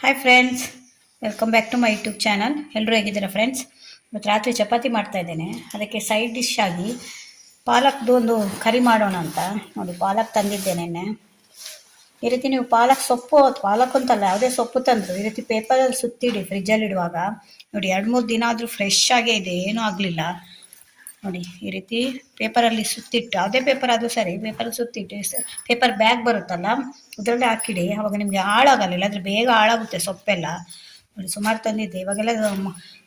Hi friends, welcome back to my YouTube channel. ಎಲ್ಲರೂ ಹೇಗಿದ್ದೀರಾ friends? ಇವತ್ತು ರಾತ್ರಿ ಚಪಾತಿ ಮಾಡ್ತಾ ಇದ್ದೇನೆ. ಅದಕ್ಕೆ ಸೈಡ್ ಡಿಶ್ ಆಗಿ ಪಾಲಕ್ದು ಒಂದು ಕರಿ ಮಾಡೋಣ ಅಂತ ನೋಡಿ. ಪಾಲಕ್ ತಂದಿದ್ದೆ ನೆನ್ನೆ. ಈ ರೀತಿ ನೀವು ಪಾಲಕ್ ಸೊಪ್ಪು, ಪಾಲಕ್ ಅಂತಲ್ಲ ಯಾವುದೇ ಸೊಪ್ಪು ತಂದರು ಈ ರೀತಿ ಪೇಪರಲ್ಲಿ ಸುತ್ತಿಡಿ ಫ್ರಿಜ್ಜಲ್ಲಿ ಇಡುವಾಗ. ನೋಡಿ 2-3 ದಿನ ಆದರೂ ಫ್ರೆಶ್ ಆಗೇ ಇದೆ, ಏನೂ ಆಗಲಿಲ್ಲ. ನೋಡಿ ಈ ರೀತಿ ಪೇಪರಲ್ಲಿ ಸುತ್ತಿಟ್ಟು, ಯಾವುದೇ ಪೇಪರ್ ಆದರೂ ಸರಿ, ಪೇಪರಲ್ಲಿ ಸುತ್ತಿಟ್ಟು ಪೇಪರ್ ಬ್ಯಾಗ್ ಬರುತ್ತಲ್ಲ ಅದರಲ್ಲಿ ಹಾಕಿಡಿ. ಅವಾಗ ನಿಮಗೆ ಹಾಳಾಗಲ್ಲ, ಇಲ್ಲಾಂದರೆ ಬೇಗ ಹಾಳಾಗುತ್ತೆ ಸೊಪ್ಪೆಲ್ಲ. ನೋಡಿ ಸುಮಾರು ತಂದಿದ್ದೆ. ಇವಾಗೆಲ್ಲ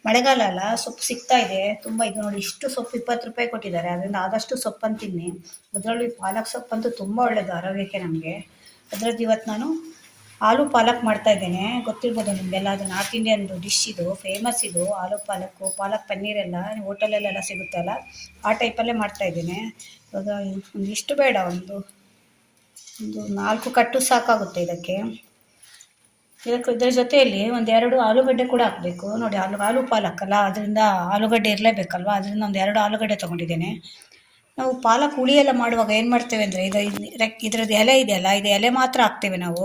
ಮಳೆಗಾಲ ಅಲ್ಲ, ಸೊಪ್ಪು ಸಿಗ್ತಾ ಇದೆ ತುಂಬ. ಇದು ನೋಡಿ ಇಷ್ಟು ಸೊಪ್ಪು 20 ರೂಪಾಯಿ ಕೊಟ್ಟಿದ್ದಾರೆ. ಅದರಿಂದ ಆದಷ್ಟು ಸೊಪ್ಪನ್ನು ತಿನ್ನಿ. ಅದರಲ್ಲಿ ಪಾಲಕ್ ಸೊಪ್ಪಂತೂ ತುಂಬ ಒಳ್ಳೆಯದು ಆರೋಗ್ಯಕ್ಕೆ ನಮಗೆ. ಅದರದ್ದು ಇವತ್ತು ನಾನು ಆಲೂ ಪಾಲಕ್ ಮಾಡ್ತಾ ಇದ್ದೇನೆ. ಗೊತ್ತಿರ್ಬೋದು ನಿಮಗೆಲ್ಲ, ಅದು ನಾರ್ತ್ ಇಂಡಿಯನ್ ಡಿಶ್, ಇದು ಫೇಮಸ್. ಇದು ಆಲೂ ಪಾಲಕ್ಕು, ಪಾಲಕ್ ಪನ್ನೀರೆಲ್ಲ ಹೋಟೆಲಲ್ಲೆಲ್ಲ ಸಿಗುತ್ತಲ್ಲ, ಆ ಟೈಪಲ್ಲೇ ಮಾಡ್ತಾ ಇದ್ದೇನೆ. ಇವಾಗ ಇಷ್ಟು ಬೇಡ, ಒಂದು 4 ಕಟ್ಟು ಸಾಕಾಗುತ್ತೆ ಇದಕ್ಕೆ. ಇದರ ಜೊತೆಯಲ್ಲಿ 1-2 ಆಲೂಗಡ್ಡೆ ಕೂಡ ಹಾಕಬೇಕು. ನೋಡಿ ಆಲೂ ಪಾಲಕ್ ಅಲ್ಲ, ಅದರಿಂದ ಆಲೂಗಡ್ಡೆ ಇರಲೇಬೇಕಲ್ವ, ಅದರಿಂದ 1-2 ಆಲೂಗಡ್ಡೆ ತೊಗೊಂಡಿದ್ದೇನೆ. ನಾವು ಪಾಲಕ್ ಹುಳಿ ಎಲ್ಲ ಮಾಡುವಾಗ ಏನು ಮಾಡ್ತೇವೆ ಅಂದರೆ, ಇದರದ್ದು ಎಲೆ ಇದೆಯಲ್ಲ, ಇದು ಎಲೆ ಮಾತ್ರ ಹಾಕ್ತೇವೆ ನಾವು.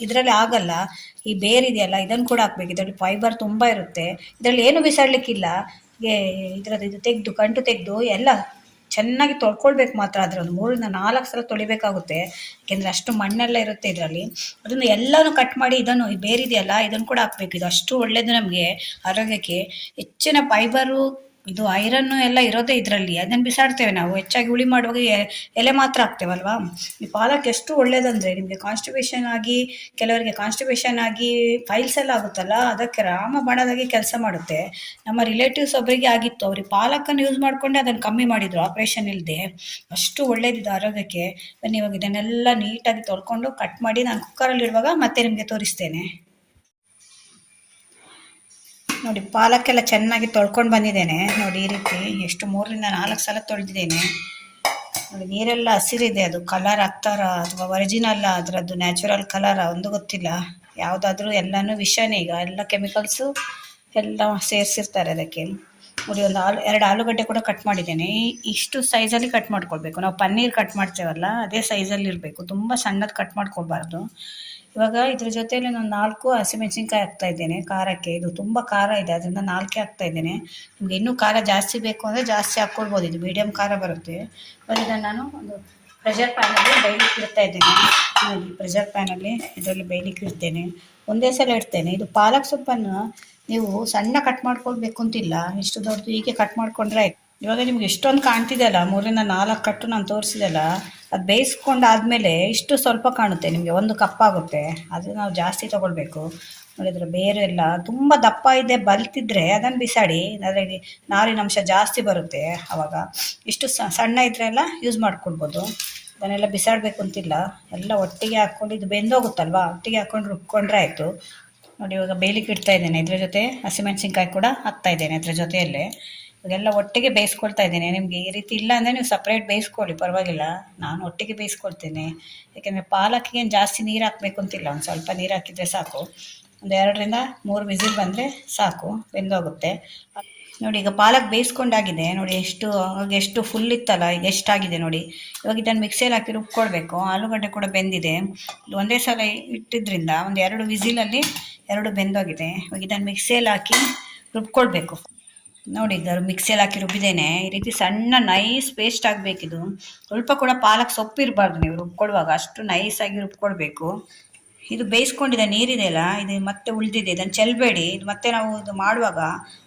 ಇದರಲ್ಲಿ ಆಗಲ್ಲ, ಈ ಬೇರ್ ಇದೆಯಲ್ಲ ಇದನ್ನು ಕೂಡ ಹಾಕ್ಬೇಕು. ಇದರಲ್ಲಿ ಫೈಬರ್ ತುಂಬ ಇರುತ್ತೆ. ಇದರಲ್ಲಿ ಏನು ಬಿಸಾಡಲಿಕ್ಕಿಲ್ಲ. ಇದರದ್ದು ಇದು ತೆಗೆದು, ಕಂಟು ತೆಗೆದು ಎಲ್ಲ ಚೆನ್ನಾಗಿ ತೊಳ್ಕೊಳ್ಬೇಕು ಮಾತ್ರ. ಅದರದ್ದು 3-4 ಸಲ ತೊಳಿಬೇಕಾಗುತ್ತೆ, ಯಾಕೆಂದರೆ ಅಷ್ಟು ಮಣ್ಣೆಲ್ಲ ಇರುತ್ತೆ ಇದರಲ್ಲಿ. ಅದನ್ನು ಎಲ್ಲನೂ ಕಟ್ ಮಾಡಿ, ಇದನ್ನು ಬೇರಿದೆಯಲ್ಲ ಇದನ್ನು ಕೂಡ ಹಾಕಬೇಕು. ಇದು ಅಷ್ಟು ಒಳ್ಳೆಯದು ನಮಗೆ ಆರೋಗ್ಯಕ್ಕೆ. ಹೆಚ್ಚಿನ ಫೈಬರು, ಇದು ಐರನ್ನು ಎಲ್ಲ ಇರೋದೇ ಇದರಲ್ಲಿ. ಅದನ್ನು ಬಿಸಾಡ್ತೇವೆ ನಾವು ಹೆಚ್ಚಾಗಿ. ಹುಳಿ ಮಾಡುವಾಗ ಎಲೆ ಮಾತ್ರ ಹಾಕ್ತೇವಲ್ವಾ. ಈ ಪಾಲಕ್ ಎಷ್ಟು ಒಳ್ಳೇದಂದರೆ ನಿಮಗೆ ಕಾನ್ಸ್ಟಿಪೇಷನ್ ಆಗಿ, ಕೆಲವರಿಗೆ ಕಾನ್ಸ್ಟಿಪೇಷನ್ ಆಗಿ ಫೈಲ್ಸ್ ಎಲ್ಲ ಆಗುತ್ತಲ್ಲ, ಅದಕ್ಕೆ ರಾಮಬಾಣದಾಗೆ ಕೆಲಸ ಮಾಡುತ್ತೆ. ನಮ್ಮ ರಿಲೇಟಿವ್ಸ್ ಒಬ್ಬರಿಗೆ ಆಗಿತ್ತು, ಅವ್ರಿಗೆ ಪಾಲಕನ್ನು ಯೂಸ್ ಮಾಡಿಕೊಂಡೆ ಅದನ್ನು ಕಮ್ಮಿ ಮಾಡಿದರು, ಆಪ್ರೇಷನ್ ಇಲ್ಲದೆ. ಅಷ್ಟು ಒಳ್ಳೇದಿದೆ ಆರೋಗ್ಯಕ್ಕೆ. ಬನ್ನಿ ಇವಾಗ ಇದನ್ನೆಲ್ಲ ನೀಟಾಗಿ ತೊಳ್ಕೊಂಡು ಕಟ್ ಮಾಡಿ ನಾನು ಕುಕ್ಕರಲ್ಲಿ ಇಡುವಾಗ ಮತ್ತೆ ನಿಮಗೆ ತೋರಿಸ್ತೇನೆ. ನೋಡಿ ಪಾಲಕ್ಕೆಲ್ಲ ಚೆನ್ನಾಗಿ ತೊಳ್ಕೊಂಡು ಬಂದಿದ್ದೇನೆ. ನೋಡಿ ಈ ರೀತಿ ಎಷ್ಟು 3-4 ಸಲ ತೊಳೆದಿದ್ದೇನೆ. ನೋಡಿ ನೀರೆಲ್ಲ ಹಸಿರಿದೆ. ಅದು ಕಲರ್ ಹಾಕ್ತಾರಾ ಅಥವಾ ಒರಿಜಿನಲ್ಲ, ಅದರದ್ದು ನ್ಯಾಚುರಲ್ ಕಲರಾ ಒಂದು ಗೊತ್ತಿಲ್ಲ. ಯಾವುದಾದ್ರೂ ಎಲ್ಲನೂ ವಿಷನೇ. ಈಗ ಎಲ್ಲ ಕೆಮಿಕಲ್ಸು ಎಲ್ಲ ಸೇರಿಸಿರ್ತಾರೆ ಅದಕ್ಕೆ. ನೋಡಿ 2 ಆಲೂಗಡ್ಡೆ ಕೂಡ ಕಟ್ ಮಾಡಿದ್ದೇನೆ. ಇಷ್ಟು ಸೈಜಲ್ಲಿ ಕಟ್ ಮಾಡ್ಕೊಳ್ಬೇಕು. ನಾವು ಪನ್ನೀರ್ ಕಟ್ ಮಾಡ್ತೇವಲ್ಲ ಅದೇ ಸೈಜಲ್ಲಿ ಇರಬೇಕು, ತುಂಬ ಸಣ್ಣದು ಕಟ್ ಮಾಡ್ಕೊಳ್ಬಾರ್ದು. ಇವಾಗ ಇದ್ರ ಜೊತೆಯಲ್ಲಿ ನಾನು 4 ಹಸಿಮೆಣಸಿನ್ಕಾಯಿ ಹಾಕ್ತಾ ಇದ್ದೇನೆ ಖಾರಕ್ಕೆ. ಇದು ತುಂಬ ಖಾರ ಇದೆ, ಅದರಿಂದ 4 ಹಾಕ್ತಾ ಇದ್ದೇನೆ. ನಿಮಗೆ ಇನ್ನೂ ಖಾರ ಜಾಸ್ತಿ ಬೇಕು ಅಂದರೆ ಜಾಸ್ತಿ ಹಾಕ್ಕೊಳ್ಬೋದು, ಇದು ಮೀಡಿಯಮ್ ಖಾರ ಬರುತ್ತೆ. ಇವಾಗ ಇದನ್ನು ನಾನು ಒಂದು ಪ್ರೆಷರ್ ಪ್ಯಾನಲ್ಲಿ ಬೇಯಲಿಕ್ಕೆ ಇಡ್ತಾ ಇದ್ದೇನೆ. ನೋಡಿ ಪ್ರೆಷರ್ ಪ್ಯಾನಲ್ಲಿ ಇದರಲ್ಲಿ ಬೇಯಲಿಕ್ಕೆ ಇಡ್ತೇನೆ. ಒಂದೇ ಸಲ ಇಡ್ತೇನೆ. ಇದು ಪಾಲಕ್ ಸೊಪ್ಪನ್ನು ನೀವು ಸಣ್ಣ ಕಟ್ ಮಾಡ್ಕೊಳ್ಬೇಕು ಅಂತಿಲ್ಲ, ಇಷ್ಟು ದೊಡ್ಡದು ಹೀಗೆ ಕಟ್ ಮಾಡ್ಕೊಂಡ್ರೆ ಆಯ್ತು. ಇವಾಗ ನಿಮ್ಗೆ ಎಷ್ಟೊಂದು ಕಾಣ್ತಿದೆಯಲ್ಲ, 3-4 ಕಟ್ಟು ನಾನು ತೋರಿಸಿದೆಲ್ಲ, ಅದು ಬೇಯಿಸ್ಕೊಂಡಾದ್ಮೇಲೆ ಇಷ್ಟು ಸ್ವಲ್ಪ ಕಾಣುತ್ತೆ ನಿಮಗೆ, 1 ಕಪ್ ಆಗುತ್ತೆ. ಅದು ನಾವು ಜಾಸ್ತಿ ತೊಗೊಳ್ಬೇಕು. ನೋಡಿದ್ರೆ ಬೇರೆ ಎಲ್ಲ ತುಂಬ ದಪ್ಪ ಇದೆ ಬಲ್ತಿದ್ರೆ ಅದನ್ನು ಬಿಸಾಡಿ, ಅದರಲ್ಲಿ ನಾರಿನಂಶ ಜಾಸ್ತಿ ಬರುತ್ತೆ. ಆವಾಗ ಇಷ್ಟು ಸಣ್ಣ ಇದ್ರೆ ಎಲ್ಲ ಯೂಸ್ ಮಾಡ್ಕೊಳ್ಬೋದು. ಅದನ್ನೆಲ್ಲ ಬಿಸಾಡಬೇಕು ಅಂತಿಲ್ಲ, ಎಲ್ಲ ಒಟ್ಟಿಗೆ ಹಾಕ್ಕೊಂಡು ಇದು ಬೆಂದೋಗುತ್ತಲ್ವ, ಒಟ್ಟಿಗೆ ಹಾಕ್ಕೊಂಡು ರುಬ್ಕೊಂಡ್ರೆ ಆಯಿತು. ನೋಡಿ ಇವಾಗ ಬೇಯಲಿಕ್ಕೆ ಇಡ್ತಾ ಇದ್ದೇನೆ. ಇದ್ರ ಜೊತೆ ಹಸಿಮೆಣಸಿನ್ಕಾಯಿ ಕೂಡ ಹಾಕ್ತಾ ಇದ್ದೇನೆ ಅದ್ರ ಜೊತೆಯಲ್ಲೇ. ಇವಾಗೆಲ್ಲ ಒಟ್ಟಿಗೆ ಬೇಯಿಸ್ಕೊಳ್ತಾ ಇದ್ದೇನೆ. ನಿಮಗೆ ಈ ರೀತಿ ಇಲ್ಲ ಅಂದರೆ ನೀವು ಸಪ್ರೇಟ್ ಬೇಯಿಸ್ಕೊಳ್ಳಿ, ಪರವಾಗಿಲ್ಲ. ನಾನು ಒಟ್ಟಿಗೆ ಬೇಯಿಸ್ಕೊಳ್ತೇನೆ, ಯಾಕೆಂದರೆ ಪಾಲಕ್ಕಿಗೆ ಏನು ಜಾಸ್ತಿ ನೀರು ಹಾಕಬೇಕು ಅಂತಿಲ್ಲ, ಒಂದು ಸ್ವಲ್ಪ ನೀರು ಹಾಕಿದರೆ ಸಾಕು. ಒಂದು 2-3 ವಿಸಿಲ್ ಬಂದರೆ ಸಾಕು, ಬೆಂದೋಗುತ್ತೆ. ನೋಡಿ ಈಗ ಪಾಲಕ್ ಬೇಯಿಸ್ಕೊಂಡಾಗಿದೆ. ನೋಡಿ ಎಷ್ಟು ಫುಲ್ ಇತ್ತಲ್ಲ, ಈಗ ಎಷ್ಟಾಗಿದೆ ನೋಡಿ. ಇವಾಗ ಇದನ್ನು ಮಿಕ್ಸಿಯಲ್ಲಿ ಹಾಕಿ ರುಬ್ಕೊಳ್ಬೇಕು. ಆಲೂಗಡ್ಡೆ ಕೂಡ ಬೆಂದಿದೆ. ಒಂದೇ ಸಲ ಇಟ್ಟಿದ್ರಿಂದ ಒಂದು 2 ವಿಸಿಲಲ್ಲಿ 2 ಬೆಂದೋಗಿದೆ. ಇವಾಗ ಇದನ್ನು ಮಿಕ್ಸಿಯಲ್ಲಿ ಹಾಕಿ ರುಬ್ಕೊಳ್ಬೇಕು. ನೋಡಿ ಈಗ ಮಿಕ್ಸಿಯಲ್ಲಿ ಹಾಕಿ ರುಬ್ಬಿದ್ದೇನೆ. ಈ ರೀತಿ ಸಣ್ಣ ನೈಸ್ ಪೇಸ್ಟ್ ಆಗಬೇಕಿದು. ಸ್ವಲ್ಪ ಕೂಡ ಪಾಲಕ್ ಸೊಪ್ಪು ಇರಬಾರ್ದು ನೀವು ರುಬ್ಕೊಳ್ಳುವಾಗ, ಅಷ್ಟು ನೈಸಾಗಿ ರುಬ್ಕೊಳ್ಬೇಕು. ಇದು ಬೇಯಿಸ್ಕೊಂಡಿದೆ ನೀರಿದೆಯಲ್ಲ, ಇದು ಮತ್ತೆ ಉಳಿದಿದೆ, ಇದನ್ನು ಚೆಲ್ಲಬೇಡಿ. ಇದು ಮತ್ತೆ ನಾವು ಇದು ಮಾಡುವಾಗ,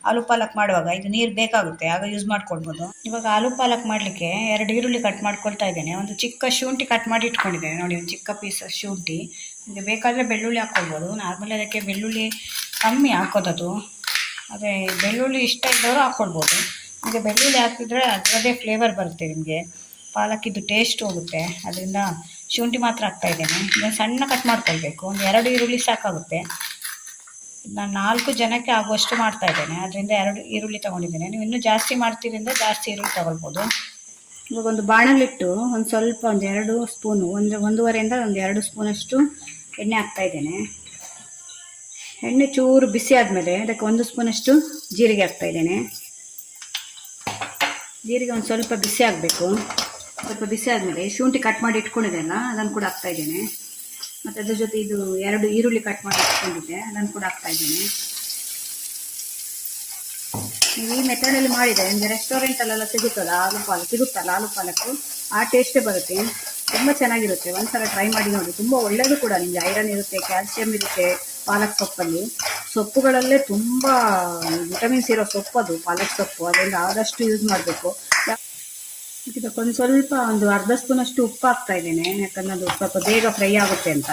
ಆಲೂ ಪಾಲಕ್ ಮಾಡುವಾಗ ಇದು ನೀರು ಬೇಕಾಗುತ್ತೆ, ಆಗ ಯೂಸ್ ಮಾಡ್ಕೊಳ್ಬೋದು. ಇವಾಗ ಆಲೂ ಪಾಲಕ್ ಮಾಡಲಿಕ್ಕೆ 2 ಈರುಳ್ಳಿ ಕಟ್ ಮಾಡ್ಕೊಳ್ತಾ ಇದ್ದೇನೆ. ಒಂದು ಚಿಕ್ಕ ಶುಂಠಿ ಕಟ್ ಮಾಡಿ ಇಟ್ಕೊಂಡಿದ್ದೇನೆ. ನೋಡಿ ಒಂದು ಚಿಕ್ಕ ಪೀಸ್ ಶುಂಠಿ. ನಿಮಗೆ ಬೇಕಾದರೆ ಬೆಳ್ಳುಳ್ಳಿ ಹಾಕ್ಕೊಳ್ಬೋದು. ನಾರ್ಮಲಿ ಅದಕ್ಕೆ ಬೆಳ್ಳುಳ್ಳಿ ಕಮ್ಮಿ ಹಾಕೋದದು, ಅದೇ ಬೆಳ್ಳುಳ್ಳಿ ಇಷ್ಟ ಇದ್ದವರು ಹಾಕ್ಕೊಳ್ಬೋದು. ನಿಮಗೆ ಬೆಳ್ಳುಳ್ಳಿ ಹಾಕಿದ್ರೆ ಅದರದ್ದೇ ಫ್ಲೇವರ್ ಬರುತ್ತೆ, ನಿಮಗೆ ಪಾಲಕ್ಕಿದ್ದು ಟೇಸ್ಟ್ ಹೋಗುತ್ತೆ. ಅದರಿಂದ ಶುಂಠಿ ಮಾತ್ರ ಹಾಕ್ತಾ ಇದ್ದೇನೆ. ಇದನ್ನು ಸಣ್ಣ ಕಟ್ ಮಾಡ್ಕೊಳ್ಬೇಕು. ಒಂದು 2 ಈರುಳ್ಳಿ ಸಾಕಾಗುತ್ತೆ. ನಾನು 4 ಜನಕ್ಕೆ ಆಗುವಷ್ಟು ಮಾಡ್ತಾ ಇದ್ದೇನೆ, ಅದರಿಂದ 2 ಈರುಳ್ಳಿ ತೊಗೊಂಡಿದ್ದೇನೆ. ನೀವು ಇನ್ನೂ ಜಾಸ್ತಿ ಮಾಡ್ತೀರಿಂದ ಜಾಸ್ತಿ ಈರುಳ್ಳಿ ತೊಗೊಳ್ಬೋದು. ಇವಾಗ ಒಂದು ಬಾಣಲಿಟ್ಟು ಒಂದು ಸ್ವಲ್ಪ, ಒಂದು 2 ಸ್ಪೂನು, 1-1.5 ಒಂದು 2 ಸ್ಪೂನಷ್ಟು ಎಣ್ಣೆ ಹಾಕ್ತಾ ಇದ್ದೇನೆ. ಎಣ್ಣೆ ಚೂರು ಬಿಸಿ ಆದಮೇಲೆ ಅದಕ್ಕೆ 1 ಸ್ಪೂನಷ್ಟು ಜೀರಿಗೆ ಹಾಕ್ತಾ ಇದ್ದೇನೆ. ಜೀರಿಗೆ ಒಂದು ಸ್ವಲ್ಪ ಬಿಸಿ ಆಗಬೇಕು. ಸ್ವಲ್ಪ ಬಿಸಿ ಆದಮೇಲೆ ಶುಂಠಿ ಕಟ್ ಮಾಡಿ ಇಟ್ಕೊಂಡಿದ್ದೆಲ್ಲ ಅದನ್ನು ಕೂಡ ಹಾಕ್ತಾ ಇದ್ದೇನೆ. ಮತ್ತು ಅದ್ರ ಜೊತೆ ಇದು 2 ಈರುಳ್ಳಿ ಕಟ್ ಮಾಡಿ ಇಟ್ಕೊಂಡಿದ್ದೆ, ಅದನ್ನು ಕೂಡ ಹಾಕ್ತಾ ಇದ್ದೀನಿ. ನೀವು ಈ ಮೆಥಡಲ್ಲಿ ಮಾಡಿದರೆ ನಿಮಗೆ ರೆಸ್ಟೋರೆಂಟಲ್ಲೆಲ್ಲ ಸಿಗುತ್ತಲ್ಲ ಆಲೂ ಪಾಲಕ್ಕು ಆ ಟೇಸ್ಟೇ ಬರುತ್ತೆ. ತುಂಬ ಚೆನ್ನಾಗಿರುತ್ತೆ. ಒಂದ್ಸಲ ಟ್ರೈ ಮಾಡಿ ನೋಡಿ. ತುಂಬ ಒಳ್ಳೆಯದು ಕೂಡ. ನಿಮಗೆ ಐರನ್ ಇರುತ್ತೆ, ಕ್ಯಾಲ್ಸಿಯಂ ಇರುತ್ತೆ ಪಾಲಕ್ ಸೊಪ್ಪಲ್ಲಿ. ಸೊಪ್ಪುಗಳಲ್ಲೇ ತುಂಬ ವಿಟಮಿನ್ಸ್ ಇರೋ ಸೊಪ್ಪು ಅದು ಪಾಲಕ್ ಸೊಪ್ಪು. ಅದರಿಂದ ಆದಷ್ಟು ಯೂಸ್ ಮಾಡಬೇಕು. ಇದಕ್ಕೊಂದು ಸ್ವಲ್ಪ ಒಂದು ಅರ್ಧ ಸ್ಪೂನಷ್ಟು ಉಪ್ಪು ಹಾಕ್ತಾ ಇದ್ದೇನೆ, ಯಾಕಂದರೆ ಅದು ಸ್ವಲ್ಪ ಬೇಗ ಫ್ರೈ ಆಗುತ್ತೆ ಅಂತ.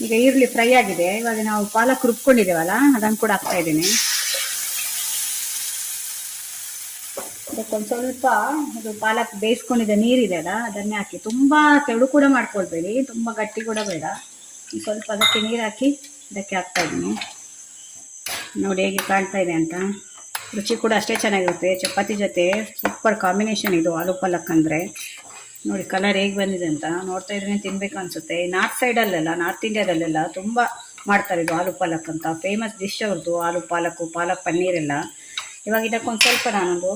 ಈಗ ಈರುಳ್ಳಿ ಫ್ರೈ ಆಗಿದೆ. ಇವಾಗ ನಾವು ಪಾಲಕ್ ರುಬ್ಕೊಂಡಿದ್ದೇವಲ್ಲ ಅದನ್ನು ಕೂಡ ಹಾಕ್ತಾ ಇದ್ದೇನೆ. ಅದಕ್ಕೊಂದು ಸ್ವಲ್ಪ ಅದು ಪಾಲಕ್ ಬೇಯಿಸ್ಕೊಂಡಿದ್ದ ನೀರಿದೆ ಅಲ್ಲ ಅದನ್ನೇ ಹಾಕಿ. ತುಂಬ ತೆಳು ಕೂಡ ಮಾಡ್ಕೊಳ್ಬೇಡಿ, ತುಂಬ ಗಟ್ಟಿ ಕೂಡ ಬೇಡ. ಸ್ವಲ್ಪ ಅದಕ್ಕೆ ನೀರು ಹಾಕಿ ಅದಕ್ಕೆ ಹಾಕ್ತಾ ಇದ್ದೀನಿ. ನೋಡಿ ಹೇಗೆ ಕಾಣ್ತಾ ಇದೆ ಅಂತ. ರುಚಿ ಕೂಡ ಅಷ್ಟೇ ಚೆನ್ನಾಗಿರುತ್ತೆ. ಚಪಾತಿ ಜೊತೆ ಸೂಪರ್ ಕಾಂಬಿನೇಷನ್ ಇದು ಆಲೂ ಪಾಲಕ್ ಅಂದರೆ. ನೋಡಿ ಕಲರ್ ಹೇಗೆ ಬಂದಿದೆ ಅಂತ ನೋಡ್ತಾ ಇದ್ರೆ ತಿನ್ಬೇಕು ಅನಿಸುತ್ತೆ. ನಾರ್ತ್ ಸೈಡಲ್ಲೆಲ್ಲ, ನಾರ್ತ್ ಇಂಡಿಯಾದಲ್ಲೆಲ್ಲ ತುಂಬ ಮಾಡ್ತಾರೆ ಇದು ಆಲೂ ಪಾಲಕ್ ಅಂತ. ಫೇಮಸ್ ಡಿಶ್ ಅವ್ರದ್ದು ಆಲೂ ಪಾಲಕ್ ಪನ್ನೀರೆಲ್ಲ. ಇವಾಗ ಇದಕ್ಕೊಂದು ಸ್ವಲ್ಪ ನಾನೊಂದು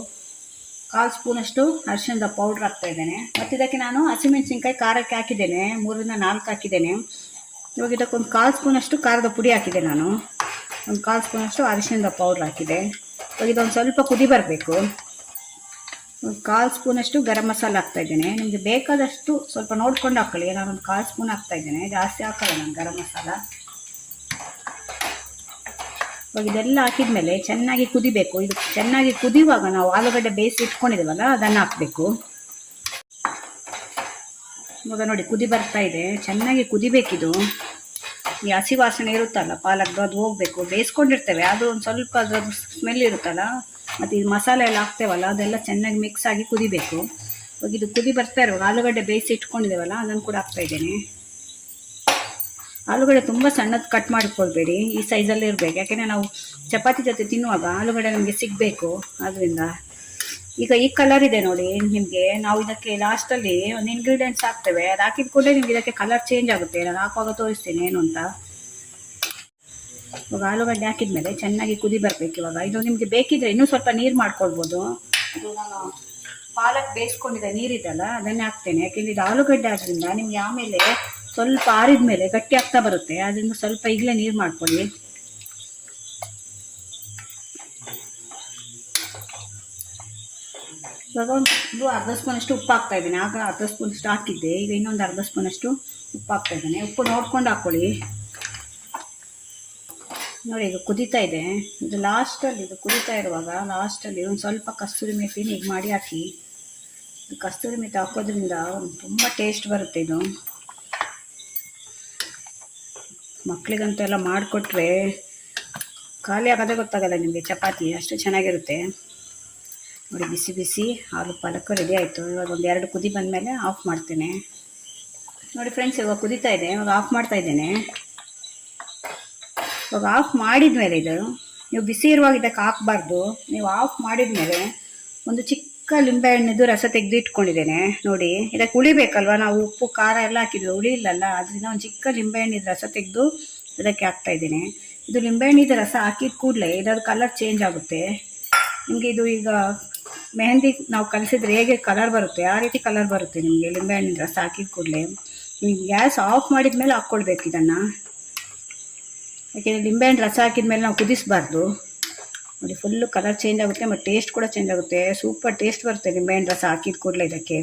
1/4 ಸ್ಪೂನಷ್ಟು ಅರಿಶಿಣದ ಪೌಡ್ರ್ ಹಾಕ್ತಾ ಇದ್ದೇನೆ. ಮತ್ತು ಇದಕ್ಕೆ ನಾನು ಹಸಿಮೆಣಸಿನ್ಕಾಯಿ ಖಾರಕ್ಕೆ ಹಾಕಿದ್ದೇನೆ, 3ರಿಂದ 4 ಹಾಕಿದ್ದೇನೆ. ಇವಾಗ ಇದಕ್ಕೊಂದು 1/4 ಸ್ಪೂನಷ್ಟು ಖಾರದ ಪುಡಿ ಹಾಕಿದೆ ನಾನು. ಒಂದು 1/4 ಸ್ಪೂನಷ್ಟು ಅರಿಶಿಣದ ಪೌಡ್ರ್ ಹಾಕಿದೆ. ಇವಾಗ ಇದೊಂದು ಸ್ವಲ್ಪ ಕುದಿ ಬರಬೇಕು. ಒಂದು 1/4 ಸ್ಪೂನಷ್ಟು ಗರಂ ಮಸಾಲ ಹಾಕ್ತಾ ಇದ್ದೇನೆ. ನಿಮಗೆ ಬೇಕಾದಷ್ಟು ಸ್ವಲ್ಪ ನೋಡ್ಕೊಂಡು ಹಾಕೊಳ್ಳಿ. ನಾನೊಂದು 1/4 ಸ್ಪೂನ್ ಹಾಕ್ತಾ ಇದ್ದೇನೆ, ಜಾಸ್ತಿ ಹಾಕಲ್ಲ ನಾನು ಗರಂ ಮಸಾಲ. ಇವಾಗ ಇದೆಲ್ಲ ಹಾಕಿದ್ಮೇಲೆ ಚೆನ್ನಾಗಿ ಕುದಿಬೇಕು. ಇದು ಚೆನ್ನಾಗಿ ಕುದಿಯುವಾಗ ನಾವು ಆಲೂಗಡ್ಡೆ ಬೇಯಿಸಿ ಇಟ್ಕೊಂಡಿದ್ದೀವಲ್ಲ ಅದನ್ನು ಹಾಕಬೇಕು. ಇವಾಗ ನೋಡಿ ಕುದಿ ಬರ್ತಾ ಇದೆ, ಚೆನ್ನಾಗಿ ಕುದಿಬೇಕಿದು. ಈ ಹಸಿ ವಾಸನೆ ಇರುತ್ತಲ್ಲ ಪಾಲಕ್ದು ಅದು ಹೋಗಬೇಕು. ಬೇಯಿಸ್ಕೊಂಡಿರ್ತೇವೆ, ಅದು ಒಂದು ಸ್ವಲ್ಪ ಅದ್ರದ್ದು ಸ್ಮೆಲ್ ಇರುತ್ತಲ್ಲ, ಮತ್ತು ಇದು ಮಸಾಲೆ ಎಲ್ಲ ಹಾಕ್ತೇವಲ್ಲ ಅದೆಲ್ಲ ಚೆನ್ನಾಗಿ ಮಿಕ್ಸ್ ಆಗಿ ಕುದಿಬೇಕು. ಇವಾಗ ಇದು ಕುದಿ ಬರ್ತಾ ಇರುವಾಗ ಆಲೂಗಡ್ಡೆ ಬೇಯಿಸಿ ಇಟ್ಕೊಂಡಿದ್ದೇವಲ್ಲ ಅದನ್ನು ಕೂಡ ಹಾಕ್ತಾ ಇದ್ದೇನೆ. ಆಲೂಗಡ್ಡೆ ತುಂಬ ಸಣ್ಣದು ಕಟ್ ಮಾಡಿಕೊಳ್ಬೇಡಿ, ಈ ಸೈಜಲ್ಲೇ ಇರಬೇಕು. ಯಾಕೆಂದರೆ ನಾವು ಚಪಾತಿ ಜೊತೆ ತಿನ್ನುವಾಗ ಆಲೂಗಡ್ಡೆ ನಮಗೆ ಸಿಗಬೇಕು. ಆದ್ದರಿಂದ ಈಗ ಈ ಕಲರ್ ಇದೆ ನೋಡಿ ನಿಮಗೆ. ನಾವು ಇದಕ್ಕೆ ಲಾಸ್ಟಲ್ಲಿ ಒಂದು ಇಂಗ್ರೀಡಿಯೆಂಟ್ಸ್ ಹಾಕ್ತೇವೆ, ಅದು ಹಾಕಿದ ಕೂಡಲೇ ನಿಮ್ಗೆ ಇದಕ್ಕೆ ಕಲರ್ ಚೇಂಜ್ ಆಗುತ್ತೆ. ನಾನು ಹಾಕುವಾಗ ತೋರಿಸ್ತೀನಿ ಏನು ಅಂತ. ಇವಾಗ ಆಲೂಗಡ್ಡೆ ಹಾಕಿದ್ಮೇಲೆ ಚೆನ್ನಾಗಿ ಕುದಿ ಬರಬೇಕು. ಇವಾಗ ಇದು ನಿಮಗೆ ಬೇಕಿದ್ರೆ ಇನ್ನೂ ಸ್ವಲ್ಪ ನೀರು ಮಾಡ್ಕೊಳ್ಬೋದು. ಇದು ನಾನು ಪಾಲಕ್ ಬೇಯಿಸ್ಕೊಂಡಿದ್ದ ನೀರಿದೆಲ್ಲ ಅದನ್ನೇ ಹಾಕ್ತೇನೆ. ಯಾಕೆಂದರೆ ಇದು ಆಲೂಗಡ್ಡೆ ಆದ್ದರಿಂದ ನಿಮಗೆ ಆಮೇಲೆ ಸ್ವಲ್ಪ ಆರಿದ ಮೇಲೆ ಗಟ್ಟಿ ಆಗ್ತಾ ಬರುತ್ತೆ. ಅದರಿಂದ ಸ್ವಲ್ಪ ಈಗಲೇ ನೀರು ಮಾಡ್ಕೊಳ್ಳಿ. ಇವಾಗ ಒಂದು ಅರ್ಧ ಸ್ಪೂನಷ್ಟು ಉಪ್ಪು ಹಾಕ್ತಾ ಇದ್ದೀನಿ. ಆಗ ಅರ್ಧ ಸ್ಪೂನಷ್ಟು ಹಾಕಿದ್ದೆ, ಈಗ ಇನ್ನೊಂದು ಅರ್ಧ ಸ್ಪೂನಷ್ಟು ಉಪ್ಪು ಹಾಕ್ತಾ ಇದ್ದೇನೆ. ಉಪ್ಪು ನೋಡ್ಕೊಂಡು ಹಾಕ್ಕೊಳ್ಳಿ. ನೋಡಿ ಈಗ ಕುದೀತಾ ಇದೆ. ಇದು ಲಾಸ್ಟಲ್ಲಿ ಇದು ಕುದೀತಾ ಇರುವಾಗ ಲಾಸ್ಟಲ್ಲಿ ಒಂದು ಸ್ವಲ್ಪ ಕಸ್ತೂರಿ ಮೆಥಿನ ಈಗ ಮಾಡಿ ಹಾಕಿ. ಇದು ಕಸ್ತೂರಿ ಮೆಥಿ ಹಾಕೋದ್ರಿಂದ ತುಂಬ ಟೇಸ್ಟ್ ಬರುತ್ತೆ. ಇದು ಮಕ್ಕಳಿಗಂತೂ ಎಲ್ಲ ಮಾಡಿಕೊಟ್ರೆ ಖಾಲಿ ಆಗೋದೇ ಗೊತ್ತಾಗಲ್ಲ ನಿಮಗೆ. ಚಪಾತಿ ಅಷ್ಟು ಚೆನ್ನಾಗಿರುತ್ತೆ. ನೋಡಿ ಬಿಸಿ ಬಿಸಿ ಆಲೂ ಪಾಲಕ್ ರೆಡಿ ಆಯಿತು. ಇವಾಗ ಒಂದು 2 ಕುದಿ ಬಂದಮೇಲೆ ಆಫ್ ಮಾಡ್ತೇನೆ. ನೋಡಿ ಫ್ರೆಂಡ್ಸ್ ಇವಾಗ ಕುದೀತಾ ಇದೆ. ಇವಾಗ ಆಫ್ ಮಾಡ್ತಾ ಇದ್ದೇನೆ. ಇವಾಗ ಆಫ್ ಮಾಡಿದ ಮೇಲೆ ಇದು ನೀವು ಬಿಸಿ ಇರುವಾಗ ಇದಕ್ಕೆ ಹಾಕಬಾರ್ದು. ನೀವು ಆಫ್ ಮಾಡಿದ ಮೇಲೆ ಒಂದು ಚಿಕ್ಕ ಲಿಂಬೆಹಣ್ಣಿದ್ದು ರಸ ತೆಗೆದು ಇಟ್ಕೊಂಡಿದ್ದೇನೆ. ನೋಡಿ ಇದಕ್ಕೆ ಉಳಿಬೇಕಲ್ವ, ನಾವು ಉಪ್ಪು ಖಾರ ಎಲ್ಲ ಹಾಕಿದ್ವಿ, ಉಳಿಯಿಲ್ಲಲ್ಲ. ಅದರಿಂದ ಒಂದು ಚಿಕ್ಕ ಲಿಂಬೆಹಣ್ಣಿದ ರಸ ತೆಗೆದು ಇದಕ್ಕೆ ಹಾಕ್ತಾ ಇದ್ದೀನಿ. ಇದು ಲಿಂಬೆಹಣ್ಣಿದ ರಸ ಹಾಕಿದ ಕೂಡಲೇ ಇದ್ರ ಕಲರ್ ಚೇಂಜ್ ಆಗುತ್ತೆ. ನಿಮಗೆ ಇದು ಈಗ ಮೆಹಂದಿ ನಾವು ಕಲಿಸಿದ್ರೆ ಹೇಗೆ ಕಲರ್ ಬರುತ್ತೆ ಆ ರೀತಿ ಕಲರ್ ಬರುತ್ತೆ ನಿಮಗೆ ಲಿಂಬೆಹಣ್ಣಿನ ರಸ ಹಾಕಿದ ಕೂಡಲೇ. ನೀವು ಗ್ಯಾಸ್ ಆಫ್ ಮಾಡಿದ ಮೇಲೆ ಹಾಕ್ಕೊಳ್ಬೇಕು ಇದನ್ನು. ಯಾಕೆಂದರೆ ಲಿಂಬೆಹಣ್ಣು ರಸ ಹಾಕಿದ ಮೇಲೆ ನಾವು ಕುದಿಸಬಾರ್ದು. ನೋಡಿ ಫುಲ್ಲು ಕಲರ್ ಚೇಂಜ್ ಆಗುತ್ತೆ ಮತ್ತು ಟೇಸ್ಟ್ ಕೂಡ ಚೇಂಜ್ ಆಗುತ್ತೆ. ಸೂಪರ್ ಟೇಸ್ಟ್ ಬರುತ್ತೆ ಲಿಂಬೆಹಣ್ಣು ರಸ ಹಾಕಿದ ಕೂಡಲೇ ಇದಕ್ಕೆ.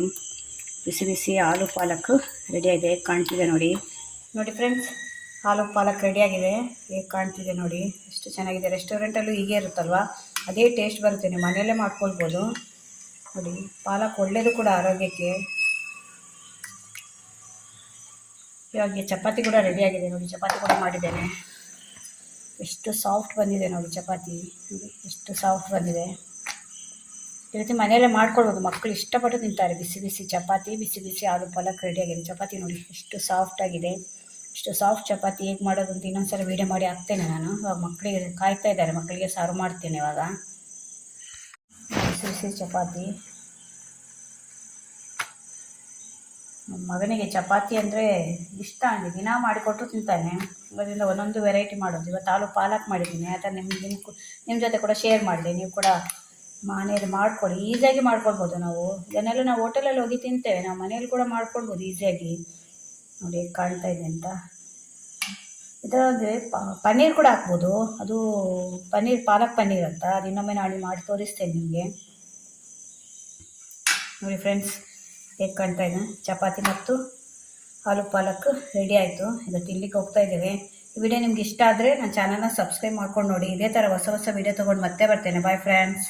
ಬಿಸಿ ಬಿಸಿ ಆಲೂ ಪಾಲಕ್ ರೆಡಿಯಾಗಿದೆ, ಕಾಣ್ತಿದೆ ನೋಡಿ. ನೋಡಿ ಫ್ರೆಂಡ್ಸ್ ಆಲೂ ಪಾಲಕ್ ರೆಡಿಯಾಗಿದೆ, ಹೇಗೆ ಕಾಣ್ತಿದೆ ನೋಡಿ, ಎಷ್ಟು ಚೆನ್ನಾಗಿದೆ. ರೆಸ್ಟೋರೆಂಟಲ್ಲೂ ಹೀಗೆ ಇರುತ್ತಲ್ವ ಅದೇ ಟೇಸ್ಟ್ ಬರುತ್ತೆ. ನೀವು ಮನೆಯಲ್ಲೇ ಮಾಡ್ಕೊಳ್ಬೋದು. ನೋಡಿ ಪಾಲಕ್ ಒಳ್ಳೆಯದು ಕೂಡ ಆರೋಗ್ಯಕ್ಕೆ. ಇವಾಗ ಚಪಾತಿ ಕೂಡ ರೆಡಿಯಾಗಿದೆ ನೋಡಿ. ಚಪಾತಿ ಕೂಡ ಮಾಡಿದ್ದೇನೆ. ಎಷ್ಟು ಸಾಫ್ಟ್ ಬಂದಿದೆ ನೋಡಿ ಚಪಾತಿ. ಎಷ್ಟು ಸಾಫ್ಟ್ ಬಂದಿದೆ. ಈ ರೀತಿ ಮನೆಯಲ್ಲೇ ಮಾಡ್ಕೊಳ್ಬೋದು. ಮಕ್ಕಳು ಇಷ್ಟಪಟ್ಟು ತಿಂತಾರೆ. ಬಿಸಿ ಬಿಸಿ ಚಪಾತಿ, ಬಿಸಿ ಬಿಸಿ ಆಲೂ ಪಾಲಕ್ ರೆಡಿಯಾಗಿದೆ. ಚಪಾತಿ ನೋಡಿ ಎಷ್ಟು ಸಾಫ್ಟಾಗಿದೆ. ಇಷ್ಟು ಸಾಫ್ಟ್ ಚಪಾತಿ ಹೇಗೆ ಮಾಡೋದು ಅಂತ ಇನ್ನೊಂದ್ಸಲ ವೀಡಿಯೋ ಮಾಡಿ ಹಾಕ್ತೇನೆ ನಾನು. ಇವಾಗ ಮಕ್ಕಳಿಗೆ ಕಾಯ್ತಾ ಇದ್ದಾರೆ, ಮಕ್ಕಳಿಗೆ ಸರ್ವ್ ಮಾಡ್ತೇನೆ ಇವಾಗ. ಬಿಸಿ ಬಿಸಿ ಚಪಾತಿ. ನಮ್ಮ ಮಗನಿಗೆ ಚಪಾತಿ ಅಂದರೆ ಇಷ್ಟ. ಅಂದರೆ ದಿನ ಮಾಡಿಕೊಟ್ಟು ತಿಂತಾನೆ. ಅದರಿಂದ ಒಂದೊಂದು ವೆರೈಟಿ ಮಾಡೋದು. ಇವತ್ತು ಆಲೂ ಪಾಲಕ್ ಮಾಡಿದ್ದೀನಿ. ಆ ಥರ ನಿಮ್ಮ ಜೊತೆ ಕೂಡ ಶೇರ್ ಮಾಡಿದೆ. ನೀವು ಕೂಡ ಮನೆಯಲ್ಲಿ ಮಾಡ್ಕೊಳ್ಳಿ. ಈಸಿಯಾಗಿ ಮಾಡ್ಕೊಳ್ಬೋದು. ನಾವು ಇದನ್ನೆಲ್ಲ ನಾವು ಹೋಟೆಲಲ್ಲಿ ಹೋಗಿ ತಿಂತೇವೆ, ನಾವು ಮನೇಲಿ ಕೂಡ ಮಾಡ್ಕೊಳ್ಬೋದು ಈಸಿಯಾಗಿ. ನೋಡಿ ಹೇಗೆ ಕಾಣ್ತಾ ಇದೆ ಅಂತ. ಇದರಲ್ಲಿ ಪನ್ನೀರ್ ಕೂಡ ಹಾಕ್ಬೋದು. ಅದು ಪನ್ನೀರ್ ಪಾಲಕ್ ಪನ್ನೀರ್ ಅಂತ, ಅದು ಇನ್ನೊಮ್ಮೆ ನಾನು ಮಾಡಿ ತೋರಿಸ್ತೇನೆ ನಿಮಗೆ. ನೋಡಿ ಫ್ರೆಂಡ್ಸ್, ಹೇಗೆ ಕಾಣ್ತಾ ಇದೆ. ಚಪಾತಿ ಮತ್ತು ಆಲೂ ಪಾಲಕ್ ರೆಡಿ ಆಯಿತು. ಈಗ ತಿನ್ಲಿಕ್ಕೆ ಹೋಗ್ತಾ ಇದ್ದೇವೆ. ಈ ವಿಡಿಯೋ ನಿಮ್ಗೆ ಇಷ್ಟ ಆದರೆ ನನ್ನ ಚಾನಲ್ನ ಸಬ್ಸ್ಕ್ರೈಬ್ ಮಾಡ್ಕೊಂಡು ನೋಡಿ. ಇದೇ ಥರ ಹೊಸ ಹೊಸ ವಿಡಿಯೋ ತೊಗೊಂಡು ಮತ್ತೆ ಬರ್ತೇನೆ. Bye friends.